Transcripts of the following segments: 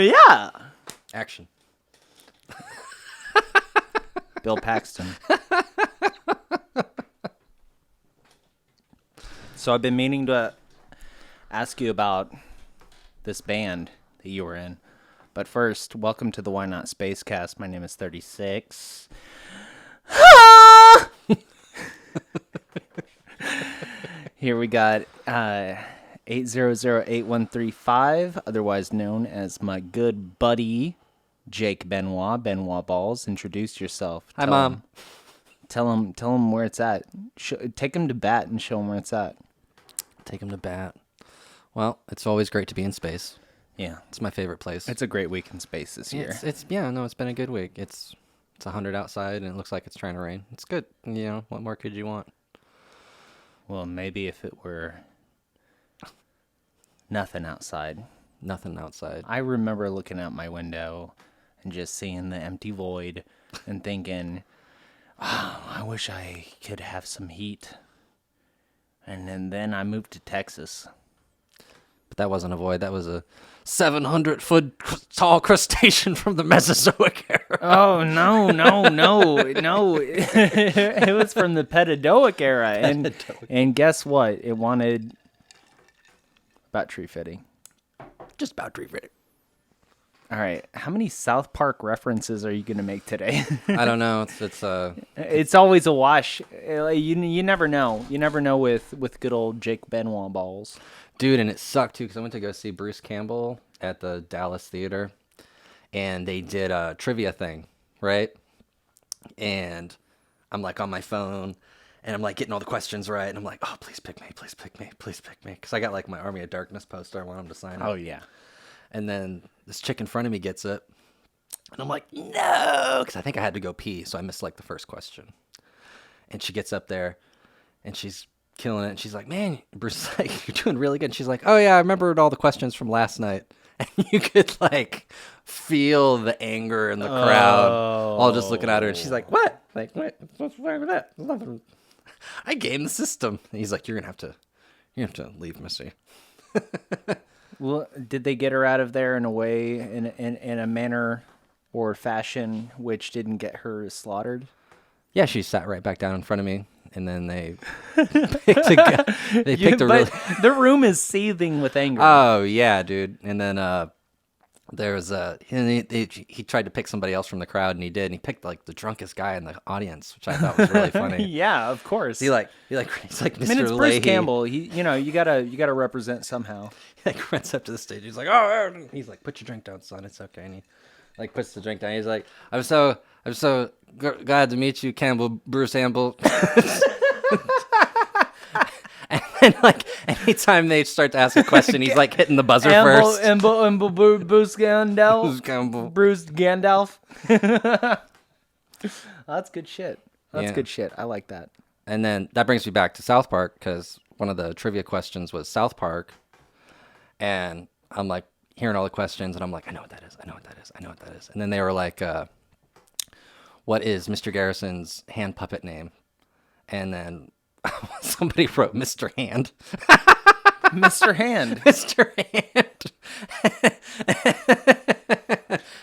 Yeah. Action. Bill Paxton. So I've been meaning to ask you about this band that you were in. But first, welcome to the Why Not Spacecast. My name is 36. Here we got 800-8135, otherwise known as my good buddy, Jake Benoit. Benoit Balls, introduce yourself. Hi, Mom. Tell him where it's at. Take him to bat and show him where it's at. Take him to bat. Well, it's always great to be in space. Yeah, It's my favorite place. it's a great week in space this year. It's been a good week. It's 100 outside and it looks like it's trying to rain. It's good. You know, what more could you want? Well, maybe if it were nothing outside. Nothing outside. I remember looking out my window and just seeing the empty void and thinking, oh, I wish I could have some heat. And then I moved to Texas. But that wasn't a void. That was a 700-foot tall crustacean from the Mesozoic era. Oh, no. It was from the Petadoic era. And guess what? It wanted about tree fitting. Just about tree fitting. All right. How many South Park references are you going to make today? I don't know. It's always a wash. You never know. You never know with good old Jake Benoit Balls. Dude, and it sucked too because I went to go see Bruce Campbell at the Dallas Theater, and they did a trivia thing, right? And I'm like on my phone, and I'm like getting all the questions right, and I'm like, oh, please pick me, please pick me, please pick me, because I got like my Army of Darkness poster. I want him to sign it. Oh yeah. And then this chick in front of me gets it, and I'm like, no, because I think I had to go pee, so I missed like the first question. And she gets up there, and she's killing it, and she's like, man, Bruce is like, you're doing really good. And she's like, oh yeah, I remembered all the questions from last night. And you could like feel the anger in the crowd, all just looking at her, and she's like, what? Like, what? What's wrong with that? Nothing. I gamed the system. And he's like, you're gonna have to leave, Missy. Well, did they get her out of there in a way, in a manner or fashion which didn't get her slaughtered? Yeah, she sat right back down in front of me, and then they picked a guy. They picked a really. The room is seething with anger. Oh yeah, dude. And then there was he tried to pick somebody else from the crowd, and he did. And he picked like the drunkest guy in the audience, which I thought was really funny. Yeah, of course. He's like Mr. I mean, it's Bruce Leahy. Campbell. You gotta represent somehow. He like runs up to the stage. He's like, oh, he's like, put your drink down, son. It's okay. And he like puts the drink down. He's like, I'm so glad to meet you, Campbell, Bruce Campbell. And then, like, anytime they start to ask a question, he's like hitting the buzzer first. Bruce Gandalf. Bruce Campbell. Bruce Gandalf. That's good shit. That's good shit. I like that. And then that brings me back to South Park, because one of the trivia questions was South Park. And I'm like hearing all the questions, and I'm like, I know what that is. I know what that is. I know what that is. And then they were like, what is Mr. Garrison's hand puppet name? And then somebody wrote Mr. Hand. Mr. Hand. Mr. Hand.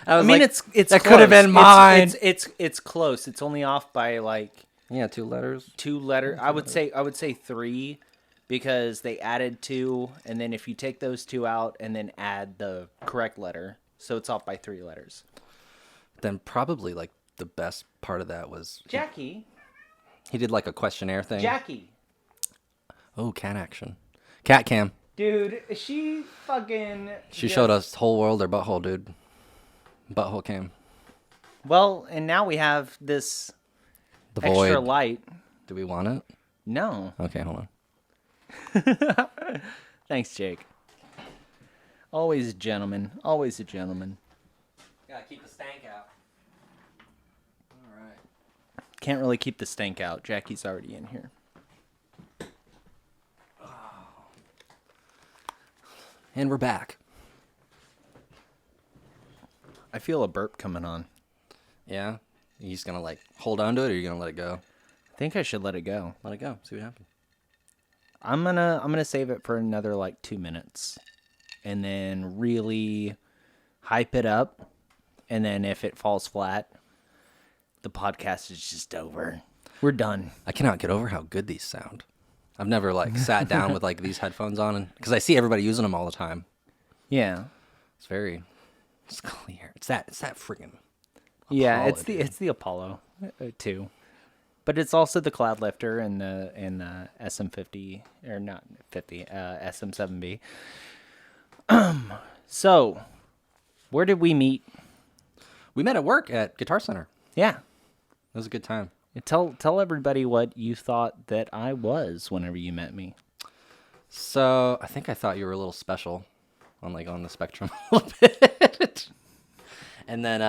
I mean, it's that close. could have been mine. It's close. It's only off by like 2 letters. 2 letters. I would say 3, because they added 2, and then if you take those 2 out and then add the correct letter, so it's off by 3 letters. Then probably like the best part of that was Jackie. He did like a questionnaire thing. Jackie. Oh, cat action. Cat cam. Dude, she fucking... She showed us whole world her butthole, dude. Butthole cam. Well, and now we have this The extra void. light. Do we want it? No. Okay, hold on. Thanks, Jake. Always a gentleman. Always a gentleman. Gotta keep the stank out. All right. Can't really keep the stank out. Jackie's already in here. And we're back. I feel a burp coming on. Yeah? You just gonna like hold on to it, or you gonna let it go? I think I should let it go. Let it go. See what happens. I'm gonna save it for another like 2 minutes, and then really hype it up, and then if it falls flat, the podcast is just over. We're done. I cannot get over how good these sound. I've never like sat down with like these headphones on, and because I see everybody using them all the time. Yeah. It's clear. It's that freaking. Yeah, Apollo, it's the Apollo too, but it's also the Cloud Lifter and the SM50 or not 50 SM7B. So, where did we meet? We met at work at Guitar Center. Yeah, It was a good time. tell everybody what you thought that I was whenever you met me. So I think I thought you were a little special, on the spectrum a little bit. And then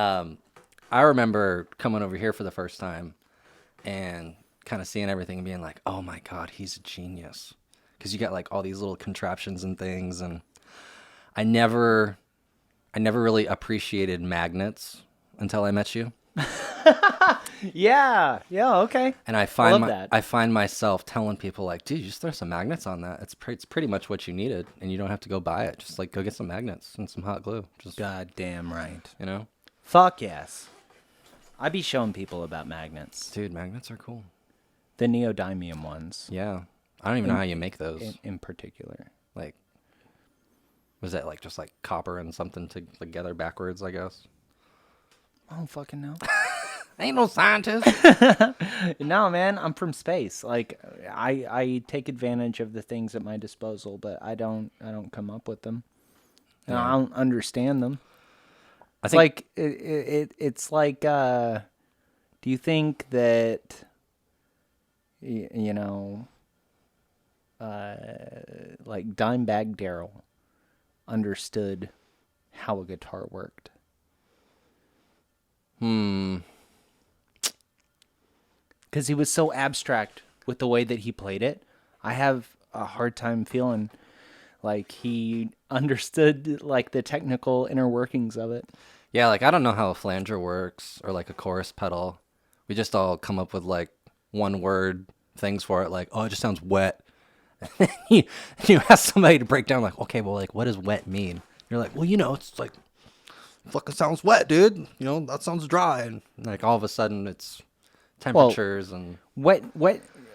I remember coming over here for the first time and kind of seeing everything and being like, oh my God, he's a genius. Because you got like all these little contraptions and things. And I never really appreciated magnets until I met you. Yeah, okay. And I find myself telling people like, dude, you just throw some magnets on that. It's pretty much what you needed, and you don't have to go buy it. Just like go get some magnets and some hot glue. Just Goddamn right. you know, Fuck yes. I be showing people about magnets, dude, magnets are cool. the neodymium ones Yeah, I don't even know how you make those. in particular. Like, was that like just like copper and something together backwards? I guess. I don't fucking know. Ain't no scientist. No, man, I'm from space. Like, I take advantage of the things at my disposal, but I don't come up with them. And I don't understand them. I It's think like it's like do you think that you know like Dimebag Darrell understood how a guitar worked? Because he was so abstract with the way that he played it. I have a hard time feeling like he understood like the technical inner workings of it. Yeah, like I don't know how a flanger works or like a chorus pedal. We just all come up with like one word things for it, like, oh, it just sounds wet. you ask somebody to break down, like, okay, well, like, what does wet mean? You're like, well, it's like, fucking sounds wet, dude. That sounds dry. And like all of a sudden it's temperatures and Wet.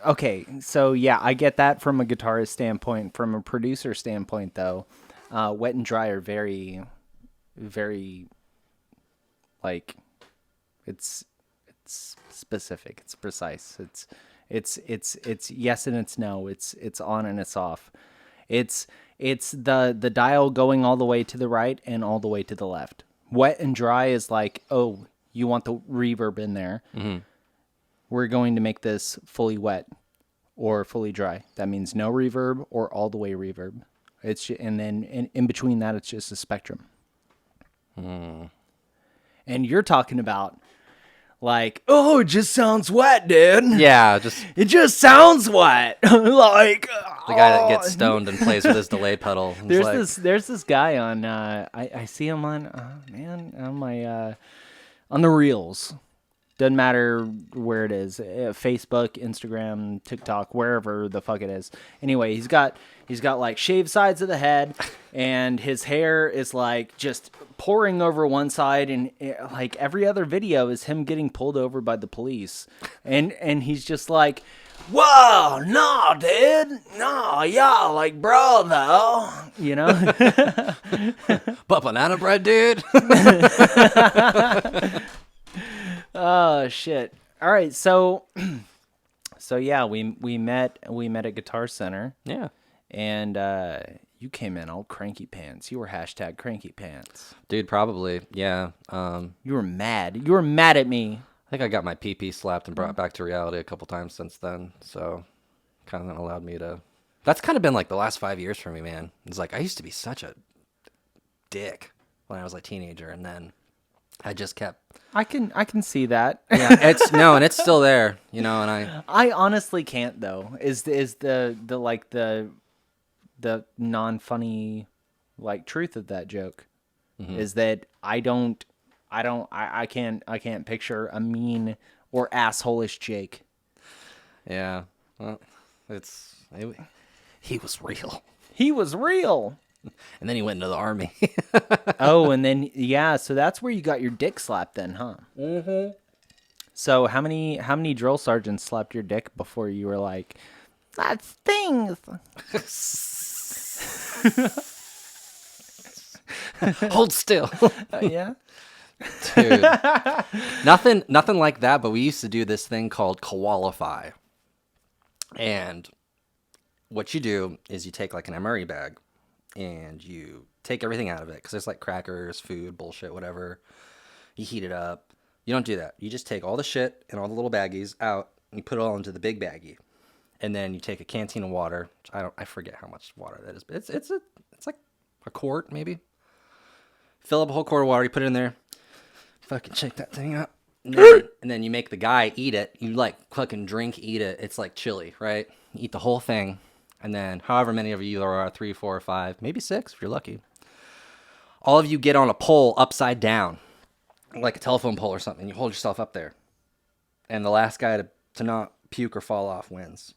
Okay, so yeah, I get that from a guitarist standpoint. From a producer standpoint, though, wet and dry are very, very, like, it's specific. It's precise. It's yes and it's no. It's on and it's off. It's the dial going all the way to the right and all the way to the left. Wet and dry is like, oh, you want the reverb in there. Mm-hmm. We're going to make this fully wet or fully dry. That means no reverb or all the way reverb. And then in between that, it's just a spectrum. And you're talking about like, oh, it just sounds wet, dude. yeah, It just sounds wet. Like the guy that gets stoned and plays with his delay pedal. There's this guy on I see him on on the reels. Doesn't matter where it is, Facebook, Instagram, TikTok, wherever the fuck it is. Anyway, he's got like shaved sides of the head, and his hair is like just pouring over one side, and like every other video is him getting pulled over by the police, and he's just like, whoa, no, dude, no, yeah, like bro, though, But banana bread, dude. Oh shit! All right, so yeah, we met at Guitar Center. Yeah, and you came in all cranky pants. You were hashtag cranky pants. dude, probably. Yeah. You were mad. You were mad at me. I think I got my PP slapped and brought back to reality a couple times since then. So, kind of allowed me to. That's kind of been like the last 5 years for me, man. It's like I used to be such a dick when I was a teenager, and then I just kept. I can see that. Yeah, and it's still there, and I honestly can't though. Is the like the non-funny like truth of that joke is that I can't picture a mean or asshole-ish Jake. Yeah, well, he was real. He was real. And then he went into the army. Oh, and then yeah, so that's where you got your dick slapped then, huh? Mm-hmm. So how many drill sergeants slapped your dick before you were like, that stings? Hold still. Yeah. Dude. Nothing like that, but we used to do this thing called qualify. And what you do is you take like an MRE bag and you take everything out of it because there's like crackers, food, bullshit, whatever. You heat it up. You don't do that. You just take all the shit and all the little baggies out and you put it all into the big baggie. And then you take a canteen of water. Which I forget how much water that is, but it's like a quart maybe. Fill up a whole quart of water. You put it in there. Fucking shake that thing up. And then you make the guy eat it. You like fucking eat it. It's like chili, right? You eat the whole thing. And then however many of you there are, 3, 4, or 5, maybe 6 if you're lucky. All of you get on a pole upside down, like a telephone pole or something. You hold yourself up there. And the last guy to not puke or fall off wins.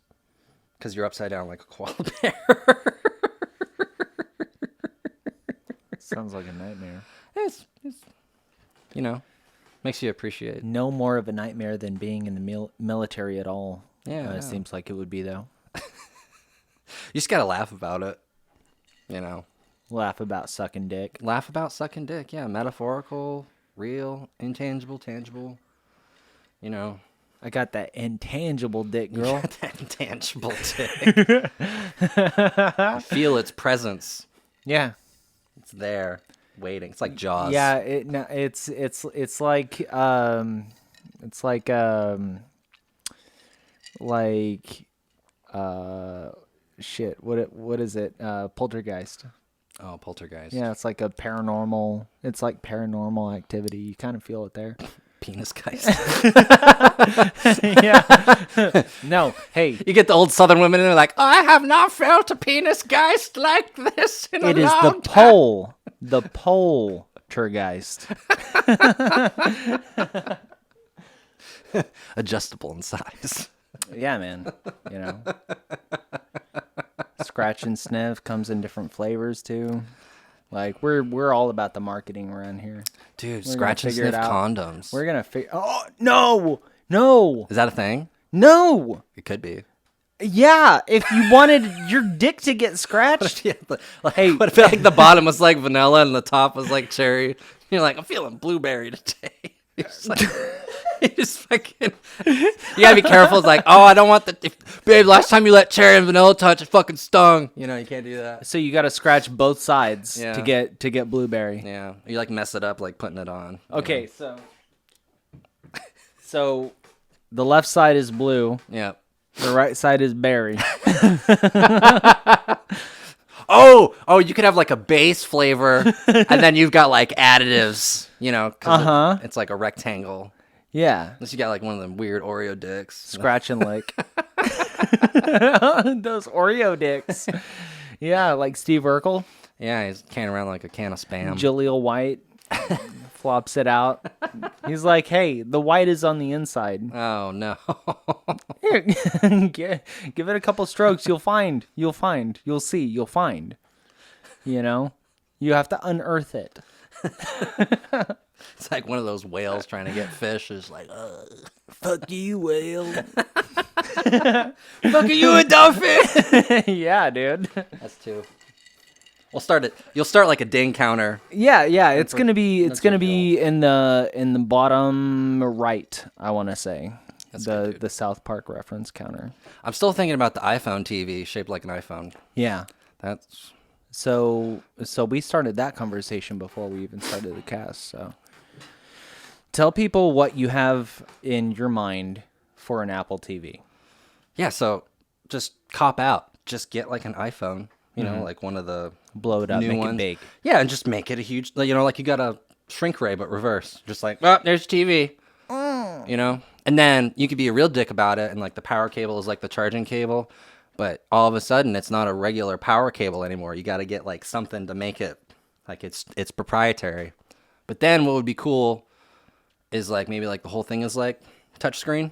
Because you're upside down like a koala bear. Sounds like a nightmare. It's makes you appreciate. No more of a nightmare than being in the military at all. Yeah, It seems like it would be, though. You just gotta laugh about it. Laugh about sucking dick. Laugh about sucking dick. Yeah, metaphorical, real, intangible, tangible. I got that intangible dick, girl. That intangible dick. Feel its presence. Yeah. It's there, waiting. It's like Jaws. Yeah, it's like shit. What is it? Poltergeist. Oh, poltergeist. Yeah, it's like a paranormal. It's like paranormal activity. You kind of feel it there. Penis geist. Yeah. No. Hey. You get the old Southern women and they're like, I have not felt a penis geist like this in a long time. It is the pole. The poltergeist. Adjustable in size. Yeah, man. Scratch and sniff comes in different flavors too. Like we're all about the marketing around here. Dude, scratch and sniff condoms. We're gonna figure. Oh no! Is that a thing? No. It could be. Yeah, if you wanted your dick to get scratched. Yeah, hey, what if like the bottom was like vanilla and the top was like cherry? You're like, I'm feeling blueberry today. You're just like, you just fucking. You gotta be careful. It's like, oh, I don't want babe. Last time you let cherry and vanilla touch, it fucking stung. You can't do that. So you got to scratch both sides to get blueberry. Yeah, you like mess it up like putting it on. Okay, so the left side is blue. Yeah. The right side is berry. Oh, you could have like a base flavor, and then you've got like additives, it's like a rectangle. Yeah. Unless you got like one of them weird Oreo dicks. Scratch and lick. Those Oreo dicks. Yeah, like Steve Urkel. Yeah, he's carrying around like a can of Spam. Jaleel White flops it out. He's like, hey, the white is on the inside. Oh, no. Here, give it a couple strokes. You'll find. You'll see. You'll find. You have to unearth it. It's like one of those whales trying to get fish. It's like, fuck you, whale. Fuck you, a dolphin. Yeah, dude. That's two. We'll start it. You'll start like a ding counter. Yeah. It's gonna be in the bottom right. I want to say the South Park reference counter. I'm still thinking about the iPhone TV shaped like an iPhone. Yeah. That's so we started that conversation before we even started the cast. So tell people what you have in your mind for an Apple TV. Yeah. So just cop out. Just get like an iPhone. Like one of the blow it up, make it big. Yeah, and just make it a huge. Like you got a shrink ray, but reverse. Just like, oh, there's TV. And then you could be a real dick about it, and like the power cable is like the charging cable, but all of a sudden it's not a regular power cable anymore. You got to get like something to make it like it's proprietary. But then what would be cool is like maybe like the whole thing is like touchscreen,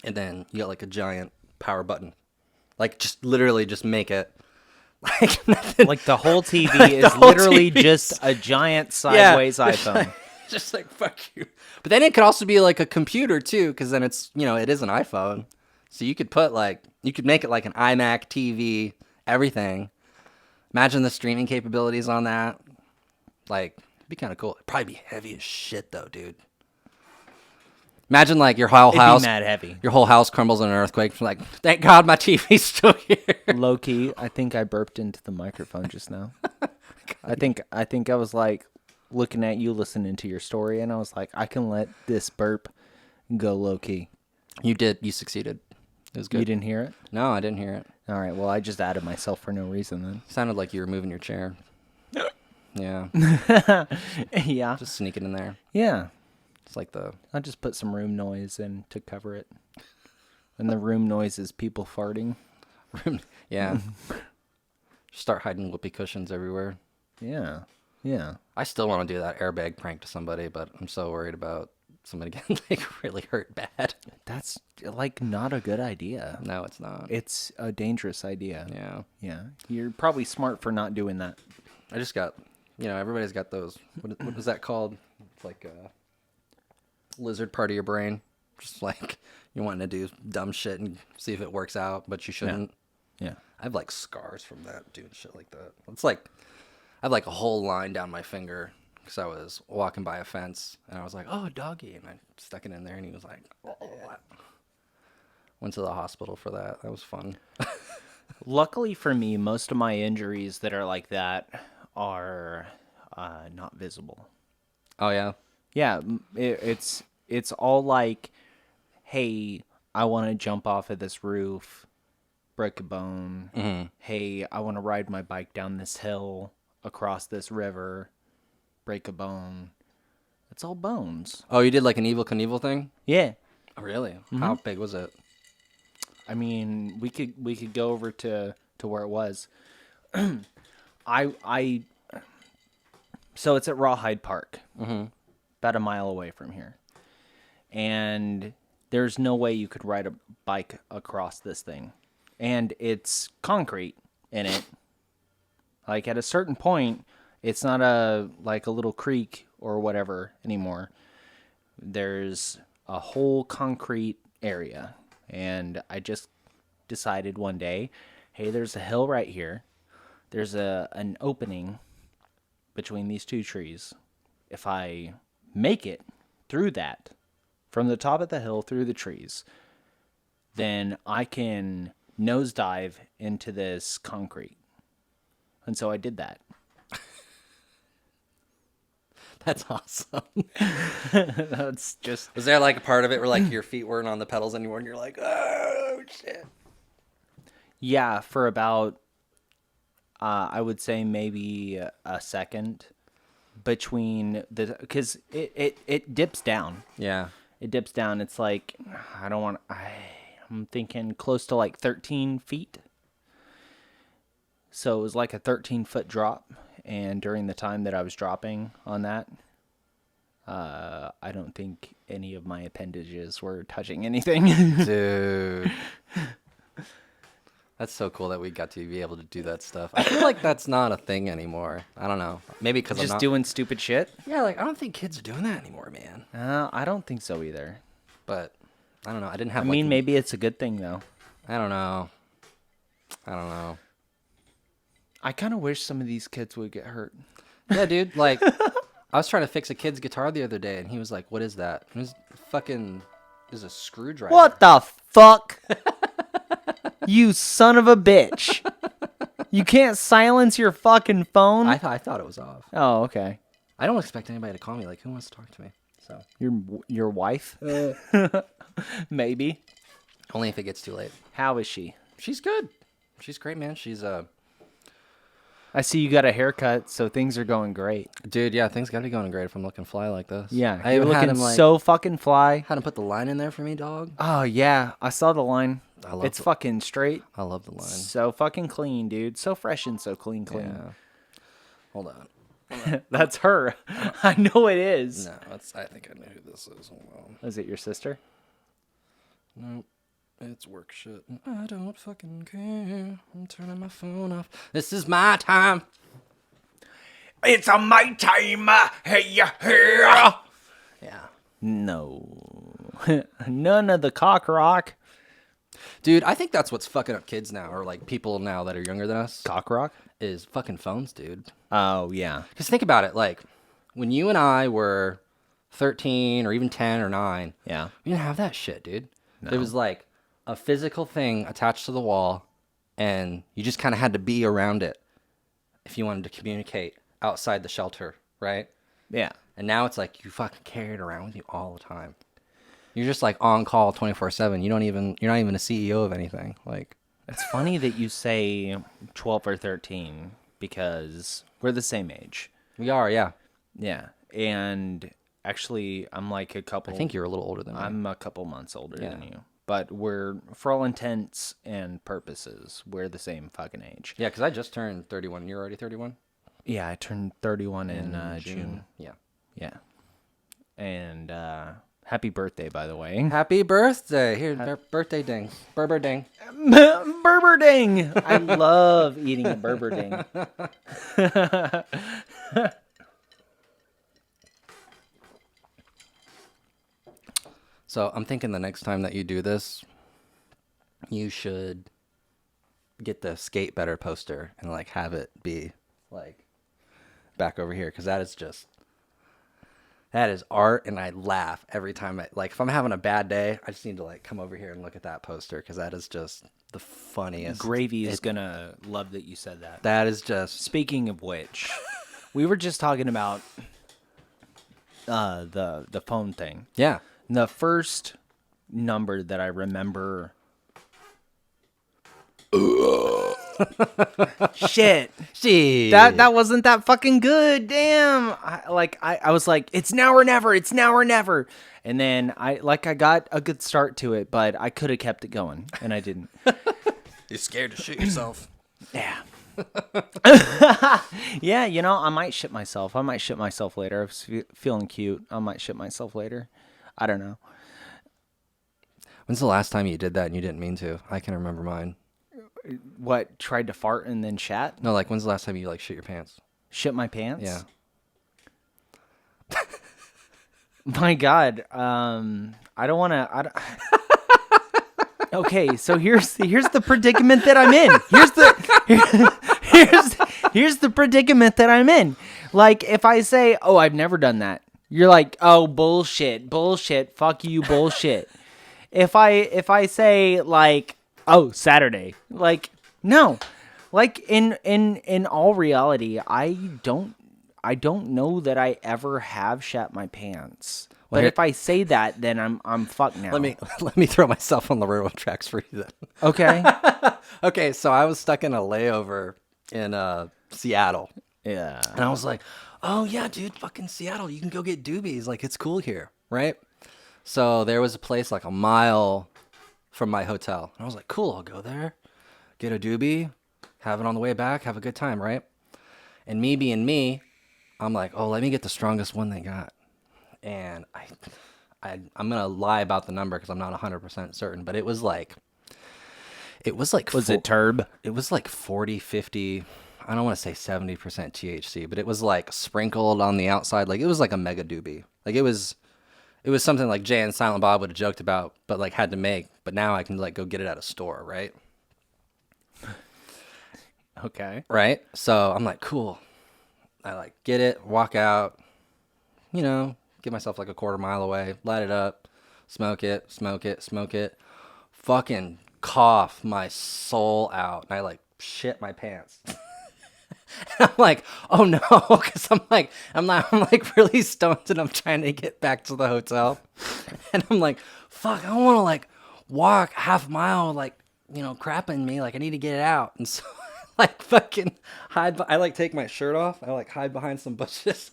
and then you got like a giant power button. Like just literally just make it Like nothing. Like the whole TV Like, the is whole literally TV 's- just a giant sideways iPhone. Just like, fuck you. But then it could also be like a computer too, because then it's, it is an iPhone. So you could you could make it like an iMac TV, everything. Imagine the streaming capabilities on that. Like, it'd be kind of cool. It'd probably be heavy as shit though, dude. Imagine like your whole It'd house. be mad heavy. Your whole house crumbles in an earthquake. Like, thank God my TV's still here. Low key, I think I burped into the microphone just now. I think I was like looking at you, listening to your story, and I was like, I can let this burp go low key. You did. You succeeded. It was good. You didn't hear it? No, I didn't hear it. All right. Well, I just added myself for no reason then. Sounded like you were moving your chair. Yeah. Yeah. Just sneaking in there. Yeah. It's like the... I just put some room noise in to cover it. And the room noise is people farting. Yeah. Start hiding whoopee cushions everywhere. Yeah. Yeah. I still want to do that airbag prank to somebody, but I'm so worried about somebody getting like really hurt bad. That's like not a good idea. No, it's not. It's a dangerous idea. Yeah. Yeah. You're probably smart for not doing that. I just got, everybody's got those. What is that called? It's like a lizard part of your brain. Just like you wanting to do dumb shit and see if it works out, but you shouldn't. Yeah. I have like scars from that, doing shit like that. It's like, I have like a whole line down my finger because I was walking by a fence and I was like, oh, a doggy. And I stuck it in there and he was like, oh. Went to the hospital for that. That was fun. Luckily for me, most of my injuries that are like that are not visible. Oh, yeah? Yeah, it's all like, hey, I want to jump off of this roof, break a bone. Mm-hmm. Hey, I want to ride my bike down this hill, across this river, break a bone. It's all bones. Oh, you did like an Evel Knievel thing? Yeah. Oh, really? How big was it? I mean, we could go over to where it was. So it's at Rawhide Park, about a mile away from here, and there's no way you could ride a bike across this thing, and it's concrete in it. Like at a certain point, it's not a little creek or whatever anymore. There's a whole concrete area. And I just decided one day, hey, there's a hill right here. There's an opening between these two trees. If I make it through that, from the top of the hill through the trees, then I can nosedive into this concrete. And so I did that. That's awesome. That's just... Was there like a part of it where like your feet weren't on the pedals anymore and you're like, oh, shit? Yeah, for about, I would say maybe a second between the... Because it dips down. Yeah. It dips down. It's like, I'm thinking close to like 13 feet. So it was like a 13-foot drop. And during the time that I was dropping on that, I don't think any of my appendages were touching anything. Dude. That's so cool that we got to be able to do that stuff. I feel like that's not a thing anymore. I don't know. Maybe because I'm Just not... doing stupid shit? Yeah, like I don't think kids are doing that anymore, man. I don't think so either. But I don't know. I didn't have I mean, maybe it's a good thing, though. I don't know. I kind of wish some of these kids would get hurt. Yeah, dude. Like, I was trying to fix a kid's guitar the other day, and he was like, "What is that?" It was a screwdriver. What the fuck? You son of a bitch. You can't silence your fucking phone? I thought it was off. Oh, okay. I don't expect anybody to call me. Like, who wants to talk to me? So Your wife? Maybe. only if it gets too late. How is she? She's good. She's great, man. She's I see you got a haircut, so things are going great. dude. Yeah, things gotta be going great if I'm looking fly like this. Yeah, I you're even had looking him like so fucking fly. had him put the line in there for me, dog. Oh, yeah. I saw the line. It's it. fucking straight. I love the line. So fucking clean, dude. So fresh and so clean. Yeah. Hold on. That's her. I know it is. No, I think I know who this is. Hold on. Is it your sister? Nope. It's work shit. I don't fucking care. I'm turning my phone off. This is my time. It's a my time. Hey, yeah. Yeah. No. None of the cock rock. Dude, I think that's what's fucking up kids now, or like people now that are younger than us, Cock rock? is fucking phones, dude. Oh, yeah. Because think about it, like, when you and I were 13 or even 10 or 9, Yeah. we didn't have that shit, dude. No. There was like a physical thing attached to the wall, and you just kind of had to be around it if you wanted to communicate outside the shelter, right? Yeah. And now it's like you fucking carry it around with you all the time. You're just like on call 24/7. You're not even a CEO of anything. Like, It's funny that you say 12 or 13 because we're the same age. we are, yeah. Yeah. And actually, I'm like a couple. I think you're a little older than me. I'm a couple months older Yeah. than you. But we're, for all intents and purposes, we're the same fucking age. Yeah, because I just turned 31. You're already 31? Yeah, I turned 31 in June. Yeah. Yeah. And happy birthday, by the way. Happy birthday. Here, birthday ding. Berber ding. Berber ding. I love eating a Berber ding. So I'm thinking the next time that you do this, you should get the skate better poster and like have it be like back over here, because that is art, and I laugh every time like if I'm having a bad day, I just need to like come over here and look at that poster, because that is just the funniest. Gravy is gonna love that you said that. That is just Speaking of which, we were just talking about the phone thing. yeah. The first number that I remember. Shit. Gee. That wasn't that fucking good. Damn. I was like, it's now or never. It's now or never. And then I got a good start to it, but I could have kept it going, and I didn't. You're scared to shoot yourself. Yeah. Yeah, I might shit myself. I might shit myself later. I was feeling cute. I might shit myself later. I don't know. When's the last time you did that and you didn't mean to? I can remember mine. What, tried to fart and then shat? No, like when's the last time you like shit your pants? Shit my pants? Yeah. My God. I don't want to. Okay, so here's the predicament that I'm in. Here's the predicament that I'm in. Like, if I say, "Oh, I've never done that," you're like, "Oh, bullshit, fuck you, bullshit." If I say like, "Oh, Saturday," like, no, like in all reality, I don't know that I ever have shat my pants. Well, But if I say that, then I'm fucked now. Let me throw myself on the railroad tracks for you then. Okay. Okay, so I was stuck in a layover in Seattle. Yeah. And I was like, oh yeah, dude, fucking Seattle, you can go get doobies. Like, it's cool here, right? So there was a place like a mile from my hotel. And I was like, cool, I'll go there, get a doobie, have it on the way back, have a good time, right? And me being me, I'm like, oh, let me get the strongest one they got. And I'm going to lie about the number because I'm not 100% certain, but it was like Was it Turb? It was like 40, 50, I don't want to say 70% THC, but it was like sprinkled on the outside. Like, it was like a mega doobie. Like, it was something like Jay and Silent Bob would have joked about, but like had to make. But now I can like go get it at a store, right? Okay. Right? So I'm like, cool. I like get it, walk out, get myself like a quarter mile away, light it up, smoke it. Fucking cough my soul out. And I like shit my pants. And I'm like, oh no, because I'm like really stoned and I'm trying to get back to the hotel. And I'm like, fuck, I don't want to like walk half a mile, like, crapping me. Like, I need to get it out. And so like fucking I like take my shirt off. I like hide behind some bushes.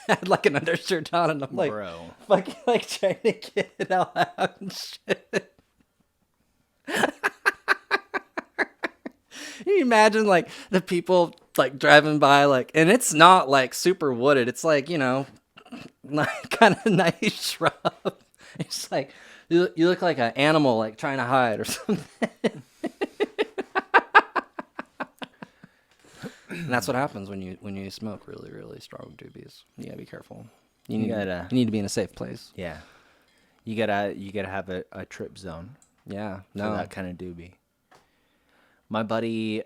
I had like an undershirt on, and I'm like, bro, fucking like trying to get it all out and shit. Can you imagine like the people like driving by, like, and it's not like super wooded. It's like, like kind of nice shrub. It's like you look like an animal, like trying to hide or something. And that's what happens when you smoke really, really strong doobies. You gotta be careful. You need to be in a safe place. Yeah. You gotta have a trip zone. Yeah. For No. that kind of doobie. My buddy,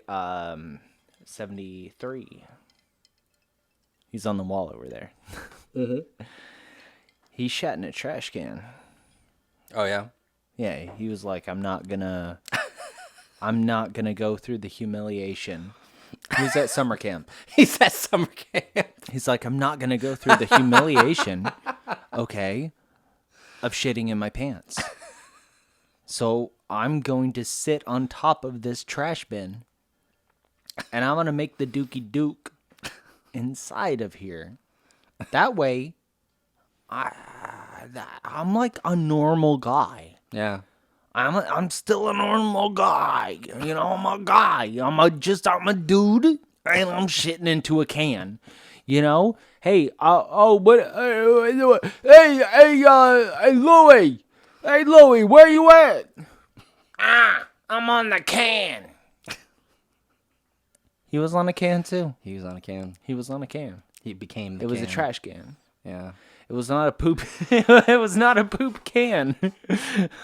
73. He's on the wall over there. Mm-hmm. He shat in a trash can. Oh yeah. Yeah, he was like, I'm not gonna go through the humiliation. He was at summer camp. He's at summer camp. He's like, I'm not gonna go through the humiliation, okay, of shitting in my pants. So I'm going to sit on top of this trash bin, and I'm gonna make the dookie duke inside of here. That way, I'm like a normal guy. Yeah. I'm still a normal guy. You know, I'm a guy. I'm a dude, and I'm shitting into a can. You know? Hey, hey, Louie. Hey, Louie, where you at? I'm on the can. He was on a can, too. He was on a can. He was on a can. He became the It was a can. trash can. Yeah. It was not a poop. It was not a poop can,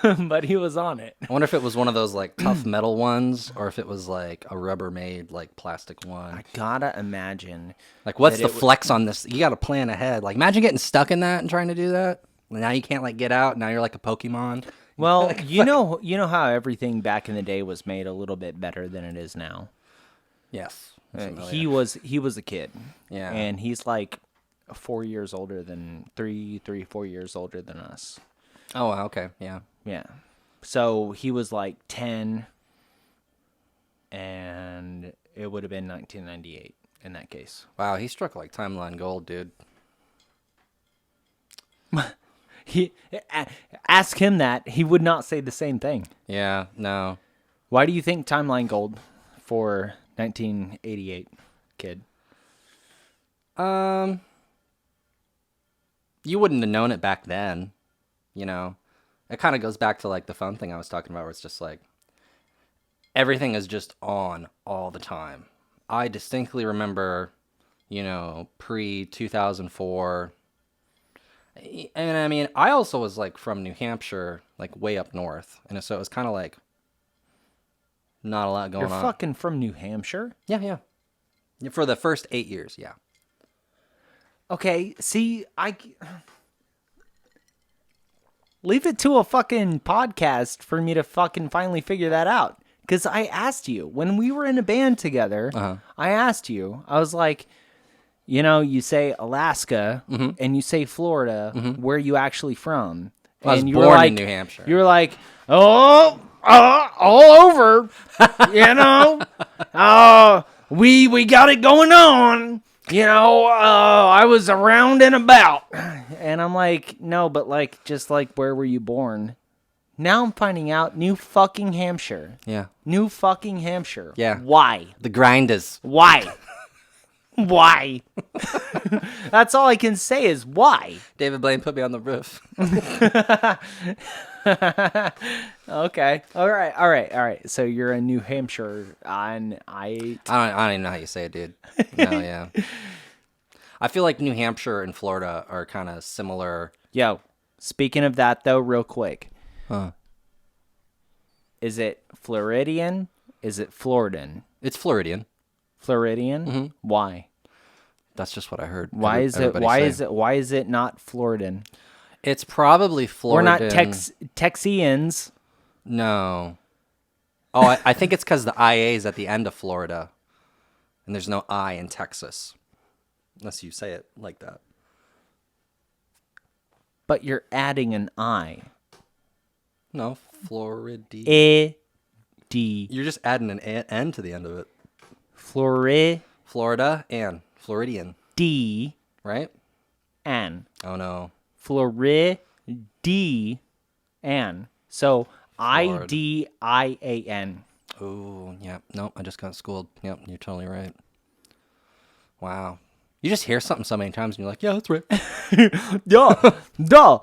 but he was on it. I wonder if it was one of those like tough metal ones, or if it was like a Rubbermaid like plastic one. I gotta imagine. Like, what's that the flex on this? You got to plan ahead. Like, imagine getting stuck in that and trying to do that. Now you can't like get out. Now you're like a Pokemon. Well, Like, you know how everything back in the day was made a little bit better than it is now. Yes. He was a kid. Yeah. And he's like 4 years older than 4 years older than us. Oh, wow, okay. Yeah. Yeah. So he was like 10, and it would have been 1998 in that case. Wow, he struck like timeline gold, dude. Ask him that. He would not say the same thing. Yeah. No. Why do you think timeline gold for 1988, kid? You wouldn't have known it back then. You know, it kind of goes back to like the fun thing I was talking about, where it's just like everything is just on all the time. I distinctly remember, pre 2004. And I mean, I also was like from New Hampshire, like way up north. And so it was kind of like not a lot going on. You're fucking from New Hampshire? Yeah. For the first 8 years, yeah. Okay, see, leave it to a fucking podcast for me to fucking finally figure that out. Because I asked you, when we were in a band together, I asked you, I was like, you say Alaska and you say Florida, where are you actually from? I was and you born were like, in New Hampshire. You were like, all over, we got it going on. I was around and about. And I'm like, no, but like, just like, where were you born? Now I'm finding out New fucking Hampshire. Yeah. New fucking Hampshire. Yeah. Why? The grinders. Why? Why? That's all I can say is why. David Blaine put me on the roof. Okay. All right. So you're in New Hampshire, and I don't even know how you say it, dude. No, yeah. I feel like New Hampshire and Florida are kind of similar. Yo, speaking of that, though, real quick. Huh. Is it Floridian? Is it Floridan? It's Floridian. Floridian? Mm-hmm. Why? That's just what I heard. Why is it not Floridan? It's probably Floridan. We're not Texians. No. Oh, I think it's because the IA is at the end of Florida. And there's no I in Texas. Unless you say it like that. But you're adding an I. No, Florida. D. You're just adding an N to the end of it. Florida and Floridian. D. Right? An. Oh, no. Floridian. So Florida. IDIAN. Oh, yeah. Nope, I just got schooled. Yep, you're totally right. Wow. You just hear something so many times, and you're like, yeah, that's right. Duh.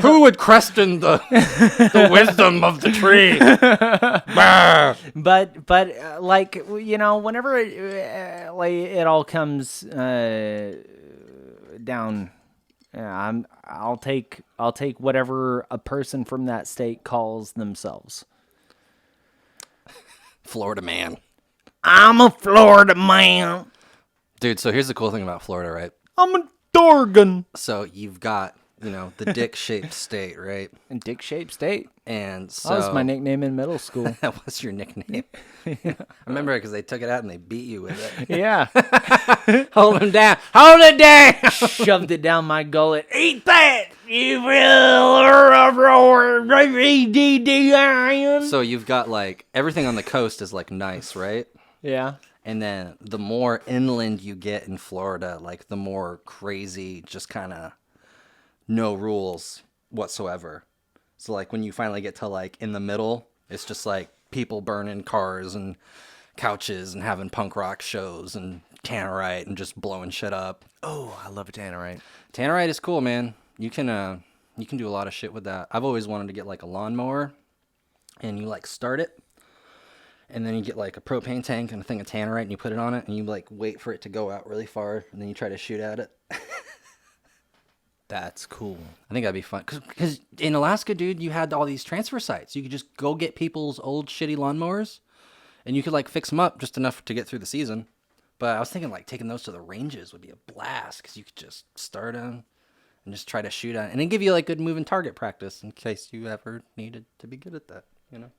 Who would question the wisdom of the tree? Bah. But like, you know, whenever like it all comes down, I'll take whatever a person from that state calls themselves. Florida man. I'm a Florida man. Dude, so here's the cool thing about Florida, right? I'm a Dorgan. So you've got, you know, the dick-shaped state, right? And dick-shaped state. And so... That was my nickname in middle school. That was your nickname? I remember it because they took it out and they beat you with it. Yeah. Hold him down. Hold it down! Shoved it down my gullet. Eat that! You So you've got, like, everything on the coast is, like, nice, right? Yeah. And then the more inland you get in Florida, like, the more crazy, just kind of no rules whatsoever. So, like, when you finally get to, like, in the middle, it's just, like, people burning cars and couches and having punk rock shows and Tannerite and just blowing shit up. Oh, I love a Tannerite. Tannerite is cool, man. You can do a lot of shit with that. I've always wanted to get, like, a lawnmower, and you, like, start it. And then you get, like, a propane tank and a thing of Tannerite, and you put it on it, and you, like, wait for it to go out really far, and then you try to shoot at it. That's cool. I think that'd be fun. Because in Alaska, dude, you had all these transfer sites. You could just go get people's old shitty lawnmowers, and you could, like, fix them up just enough to get through the season. But I was thinking, like, taking those to the ranges would be a blast, because you could just start them and just try to shoot at it. And then give you, like, good moving target practice in case you ever needed to be good at that, you know?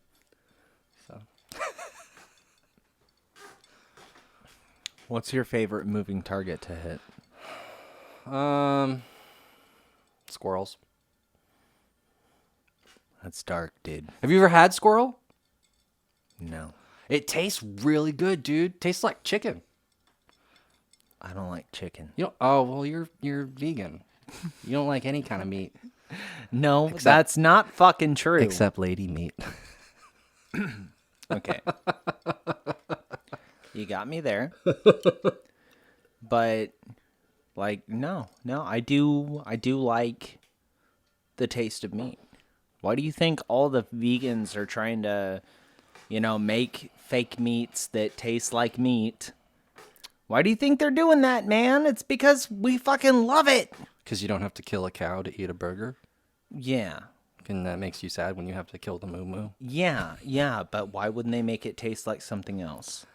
So... What's your favorite moving target to hit? Squirrels. That's dark, dude. Have you ever had squirrel? No. It tastes really good, dude. Tastes like chicken. I don't like chicken. You know? Oh, well, you're vegan. You don't like any kind of meat. No, that's not fucking true. Except lady meat. Okay. You got me there. But like no, I do like the taste of meat. Why do you think all the vegans are trying to, you know, make fake meats that taste like meat? Why do you think they're doing that, man? It's because we fucking love it. Because you don't have to kill a cow to eat a burger? Yeah. And that makes you sad when you have to kill the moo-moo? Yeah, but why wouldn't they make it taste like something else?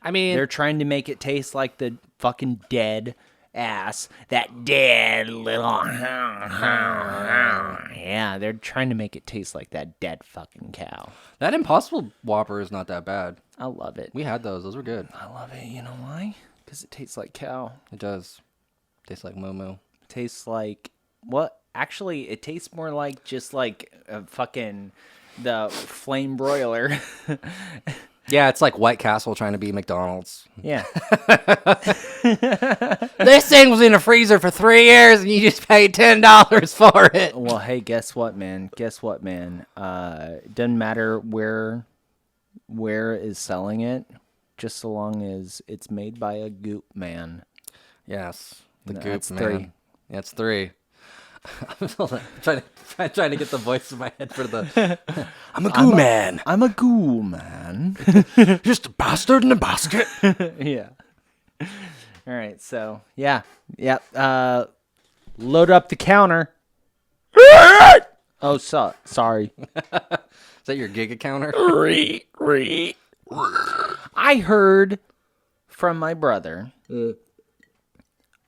I mean... They're trying to make it taste like the fucking dead ass. That dead little... Yeah, they're trying to make it taste like that dead fucking cow. That Impossible Whopper is not that bad. I love it. We had those. Those were good. I love it. You know why? Because it tastes like cow. It does. Tastes like moo-moo. It tastes like... What? Actually, it tastes more like just like fucking the flame broiler. Yeah, it's like White Castle trying to be McDonald's. Yeah. This thing was in a freezer for 3 years and you just paid $10 for it. Well, hey, guess what, man? It doesn't matter where is selling it, just so long as it's made by a goop man. Yes, the goop That's man. 3. Yeah, it's 3. I'm trying to get the voice in my head for the... I'm a goo man. I'm a goo man. Just a bastard in a basket. Yeah. All right, so, yeah. Load up the counter. Oh, sorry. Is that your Giga counter? I heard from my brother...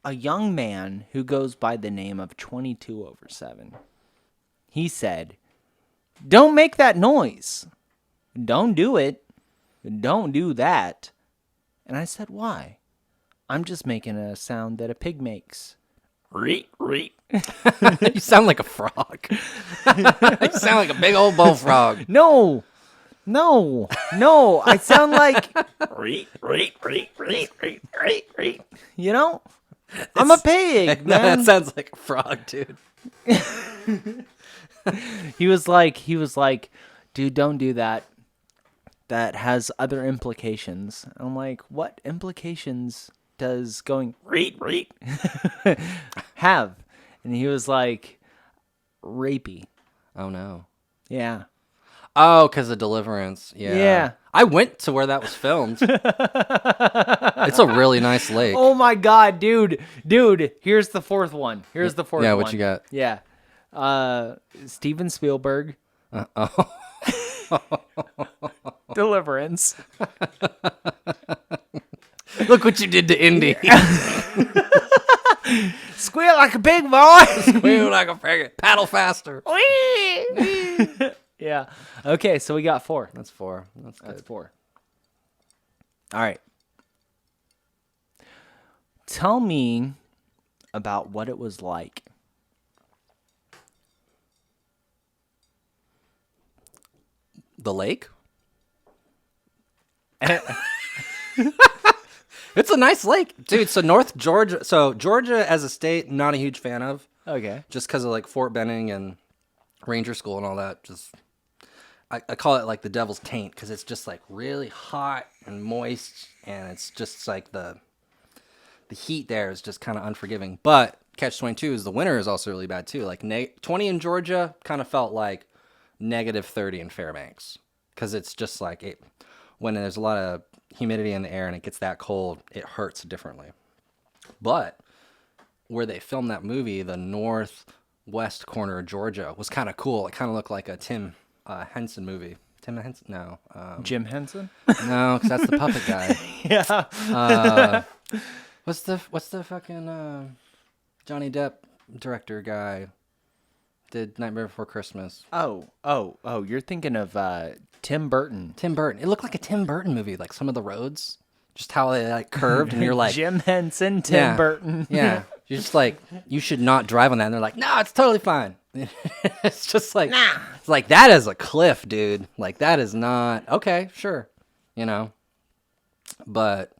a young man who goes by the name of 22/7. He said, "Don't make that noise. Don't do it. Don't do that." And I said, "Why?" "I'm just making a sound that a pig makes." You sound like a frog. You sound like a big old bullfrog. No. I sound like, you know? I'm a pig, man. That sounds like a frog, dude. He was like, "Dude, don't do that. That has other implications." I'm like, "What implications does going reet have? And he was like, rapey. Oh no. Yeah. Oh, because of Deliverance. Yeah. Yeah. I went to where that was filmed. It's a really nice lake. Oh my God, dude. Here's the fourth one. Yeah, what you got? Yeah. Steven Spielberg. Oh. Deliverance. Look what you did to Indy. Squeal like a pig, boy. Squeal like a pig. Paddle faster. Yeah. Okay, so we got 4. That's 4. That's good. That's 4. All right. Tell me about what it was like. The lake? It's a nice lake. Dude, so North Georgia. So Georgia as a state, not a huge fan of. Okay. Just because of like Fort Benning and Ranger School and all that. Just I call it like the devil's taint because it's just like really hot and moist. And it's just like the heat there is just kind of unforgiving. But Catch-22 is the winter is also really bad too. Like 20 in Georgia kind of felt like -30 in Fairbanks. Because it's just like when there's a lot of humidity in the air and it gets that cold, it hurts differently. But where they filmed that movie, the northwest corner of Georgia, was kind of cool. It kind of looked like a Tim Henson movie. Tim Henson? No. Jim Henson? No, because that's the puppet guy. Yeah. What's the fucking Johnny Depp director guy? Did Nightmare Before Christmas. Oh, you're thinking of Tim Burton. Tim Burton. It looked like a Tim Burton movie, like some of the roads, just how they like curved, and you're like Jim Henson, Tim Burton. Yeah, you're just like, you should not drive on that, and they're like, no, it's totally fine. It's just like, nah. It's like, that is a cliff, dude. Like, that is not okay. Sure, you know. But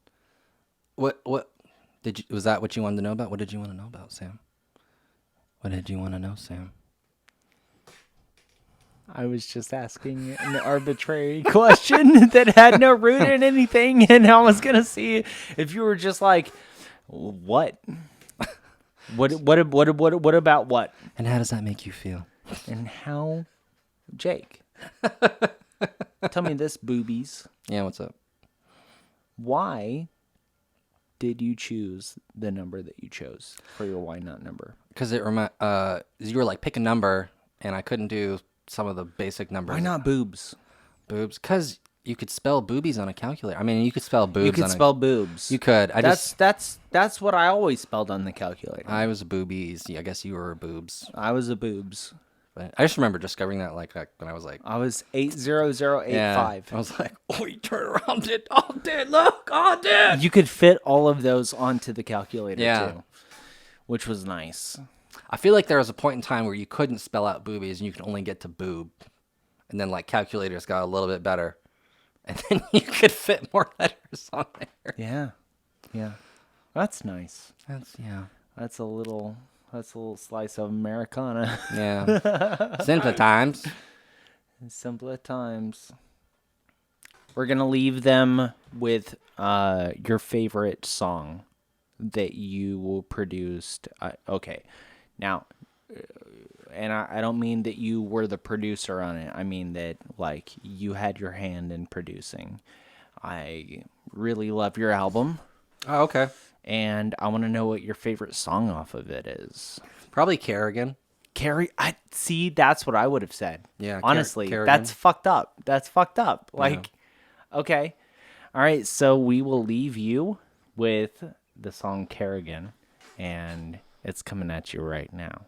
what was that what you wanted to know about? What did you want to know about, Sam? What did you want to know, Sam? I was just asking an arbitrary question that had no root in anything, and I was gonna see if you were just like, what? What about what? And how does that make you feel? And how, Jake? Tell me this, boobies. Yeah, what's up? Why did you choose the number that you chose for your why not number? Because you were like, pick a number, and I couldn't do some of the basic numbers. Why not boobs? Boobs? Because you could spell boobies on a calculator. I mean, you could spell boobs. You could spell boobs. You could. That's what I always spelled on the calculator. I was a boobies. Yeah, I guess you were a boobs. I was a boobs. But I just remember discovering that like when I was like, I was 80085. Yeah, I was like, oh, you turn around, dude. Oh, dude, look. Oh, dude. You could fit all of those onto the calculator too, which was nice. I feel like there was a point in time where you couldn't spell out boobies and you could only get to boob. And then like calculators got a little bit better. And then you could fit more letters on there. Yeah. Yeah. That's nice. That's a little slice of Americana. Yeah. Simpler times. Simpler times. We're going to leave them with your favorite song that you produced. Okay. Now, and I don't mean that you were the producer on it. I mean that, like, you had your hand in producing. I really love your album. Oh, okay. And I want to know what your favorite song off of it is. Probably Kerrigan. See, that's what I would have said. Yeah. Honestly, Kerrigan. that's fucked up. Like, okay. All right, so we will leave you with the song Kerrigan, and it's coming at you right now.